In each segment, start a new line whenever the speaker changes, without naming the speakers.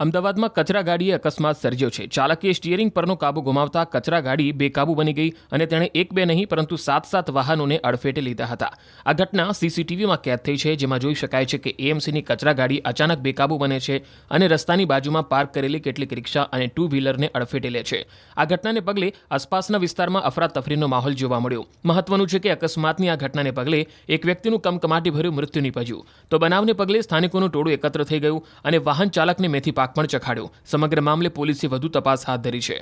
અમદાવાદમાં કચરા ગાડીએ અકસ્માત સર્જ્યો છે। ચાલકે સ્ટીયરિંગ પરનો કાબુ ગુમાવતા કચરા ગાડી બેકાબુ બની ગઈ અને તેણે એક બે નહીં પરંતુ 7 વાહનોને અડફેટે લીધા હતા। આ ઘટના સીસીટીવીમાં કેદ થઈ છે, જેમાં જોઈ શકાય છે કે એએમસીની કચરા ગાડી અચાનક બેકાબુ બને છે અને રસ્તાની બાજુમાં પાર્ક કરેલી કેટલીક રિક્ષા અને ટુ વ્હીલરને અડફેટે લે છે। આ ઘટનાને પગલે આસપાસના વિસ્તારમાં અફરાતફરીનો માહોલ જોવા મળ્યો। મહત્વનું છે કે અકસ્માતની આ ઘટનાને પગલે એક વ્યક્તિનું કમકમાટીભર્યું મૃત્યુ નીપજ્યું। તો બનાવને પગલે સ્થાનિકોનું ટોળું એકત્ર થઈ ગયું અને વાહન ચાલકને મેથી પાક પણ ચખાડ્યો। સમગ્ર મામલે પોલીસે વધુ તપાસ હાથ ધરી છે।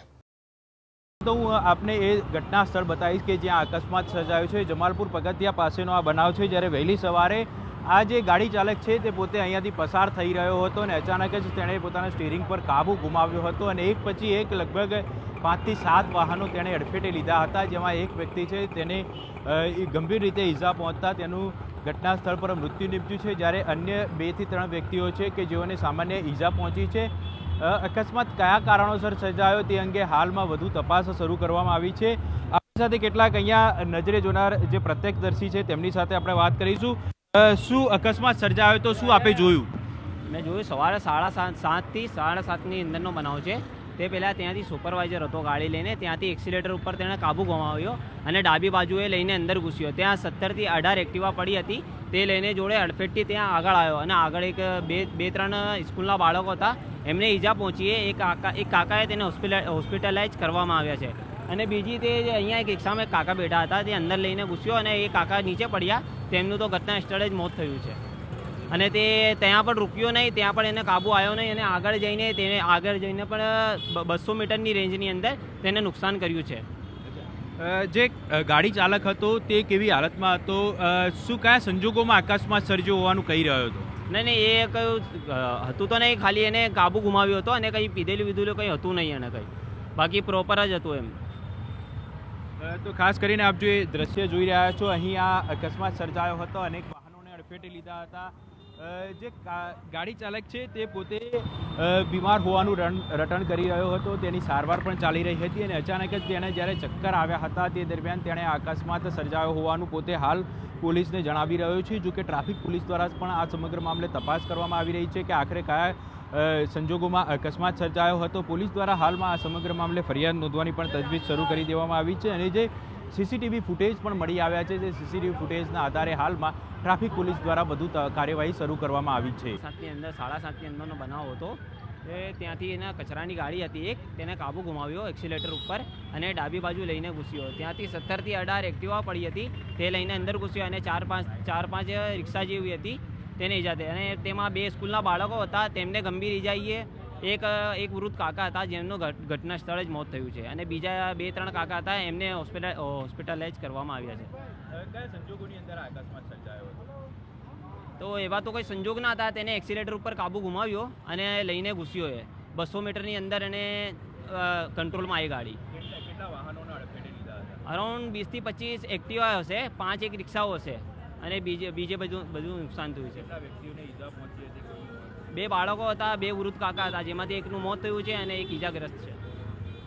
તો હું આપને એ ઘટના સ્થળ બતાવીશ કે જ્યાં અકસ્માત સર્જાયો છે। જમાલપુર પગથિયા પાસેનો આ બનાવ છે, જ્યારે વહેલી સવારે આ જે ગાડી ચાલક છે તે પોતે અહીંયાથી પસાર થઈ રહ્યો હતો અને અચાનક જ તેણે પોતાના સ્ટીયરિંગ પર કાબુ ગુમાવ્યો હતો અને એક પછી એક લગભગ 5 થી 7 વાહનો તેણે અડફેટે લીધા હતા, જેમાં એક વ્યક્તિ છે તેને ગંભીર રીતે ઈજા પહોંચતા તેનું ઘટના સ્થળ પર મૃત્યુ નીપજ્યું છે, જ્યારે અન્ય 2 થી 3 વ્યક્તિઓ છે કે જેઓને સામાન્ય ઈજા પહોંચી છે। અકસ્માત કયા કારણોસર સર્જાયો તે અંગે હાલમાં વધુ તપાસ શરૂ કરવામાં આવી છે। આપણી સાથે કેટલાક અહીંયા નજરે જોનાર જે પ્રત્યક્ષદર્શી છે તેમની સાથે આપણે વાત કરીશું। શું અકસ્માત સર્જાયો તો શું આપે જોયું?
મેં જોયું સવારે 7:30 થી 7:30ની અંદરનો બનાવ છે। તે પહેલાં ત્યાંથી સુપરવાઇઝર હતો ગાડી લઈને, ત્યાંથી એક્સિલેટર ઉપર તેણે કાબુ ગુમાવ્યો અને ડાબી બાજુએ લઈને અંદર ઘૂસ્યો। ત્યાં 17 થી 18 એક્ટિવા પડી હતી, તે લઈને જોડે અડફેટથી ત્યાં આગળ આવ્યો અને આગળ એક બે ત્રણ સ્કૂલના બાળકો હતા, એમને ઈજા પહોંચી। એક કાકાએ તેને હોસ્પિટલાઇઝ કરવામાં આવ્યા છે અને બીજી તે અહીંયા એક રિક્ષામાં એક કાકા બેઠા હતા, તે અંદર લઈને ઘૂસ્યો અને એ કાકા નીચે પડ્યા, તેમનું તો ઘટના સ્થળે જ મોત થયું છે અને તે ત્યાં પણ રૂક્યો નહીં, ત્યાં પણ એને કાબુ આવ્યો નહીં અને આગળ જઈને પણ 200 મીટરની રેન્જની અંદર તેને નુકસાન કર્યું છે।
જે ગાડી ચાલક હતો તે કેવી હાલતમાં હતો? શું કયા સંજોગોમાં અકસ્માત સર્જ્યો હોવાનું કહી રહ્યો હતો?
નહીં, એ કયું હતું તો નહીં, ખાલી એને કાબુ ગુમાવ્યો હતો અને કંઈ પીધેલું કંઈ હતું નહીં એને કંઈ, બાકી પ્રોપર જ હતું એમ।
તો ખાસ કરીને આપ જો એ દ્રશ્ય જોઈ રહ્યા છો, અહીં આ અકસ્માત સર્જાયો હતો, અનેક વાહનોને અડફેટે લીધા હતા। જે ગાડી ચાલક છે તે પોતે બીમાર હોવાનું રટણ કરી રહ્યો હતો, તેની સારવાર પણ ચાલી રહી હતી અને અચાનક જ તેને જ્યારે ચક્કર આવ્યા હતા તે દરમિયાન તેણે અકસ્માત સર્જાયો હોવાનું પોતે હાલ પોલીસને જણાવી રહ્યો છે। જો કે ટ્રાફિક પોલીસ દ્વારા પણ આ સમગ્ર મામલે તપાસ કરવામાં આવી રહી છે કે આખરે કયા સંજોગોમાં અકસ્માત સર્જાયો હતો। પોલીસ દ્વારા હાલમાં આ સમગ્ર મામલે ફરિયાદ નોંધવાની પણ તજવીજ શરૂ કરી દેવામાં આવી છે અને જે સીસીટીવી ફૂટેજ પણ મળી આવ્યા છે, જે સીસીટીવી ફૂટેજના આધારે હાલમાં ટ્રાફિક પોલીસ દ્વારા વધુ કાર્યવાહી શરૂ કરવામાં આવી છે।
7:30ની અંદરનો બનાવ હતો, ત્યાંથી એના કચરાની ગાડી હતી એક, તેને કાબુ ગુમાવ્યો એક્સિલેટર ઉપર અને ડાબી બાજુ લઈને ઘૂસ્યો। ત્યાંથી 17 થી 18 એક્ટિવા પડી હતી, તે લઈને અંદર ઘૂસ્યો અને 4-5 રિક્ષા જેવી હતી તેને ઈજા થઈ અને તેમાં 2 સ્કૂલના બાળકો હતા, તેમને ગંભીર ઈજા। એક વૃદ્ધ કાકા હતા જેમનું ઘટના સ્થળે જ મોત થયું છે અને બીજા 2-3 કાકા હતા, એમને હોસ્પિટલાઇઝ કરવામાં આવ્યા છે।
કયા સંજોગોની અંદર અકસ્માત સર્જાયો હતો?
તો એવા તો કોઈ સંજોગ ના હતા, તેને એક્સિલેટર ઉપર કાબુ ગુમાવ્યો અને લઈને ઘૂસ્યો એ 200 મીટરની અંદર અને કંટ્રોલમાં આવી ગાડી।
કેટલા વાહનોને અડફેટે લીધા હતા?
અરાઉન્ડ 20 થી 25 એક્ટિવા હશે, 5 એક રિક્ષાઓ હશે અને બીજે બધું નુકસાન થયું છે।
કેટલા વ્યક્તિઓને ઈજા પહોંચી હતી?
2 બાળકો હતા, 2 વૃદ્ધ કાકા હતા, જેમાંથી એકનું મોત થયું છે અને એક ઈજાગ્રસ્ત છે।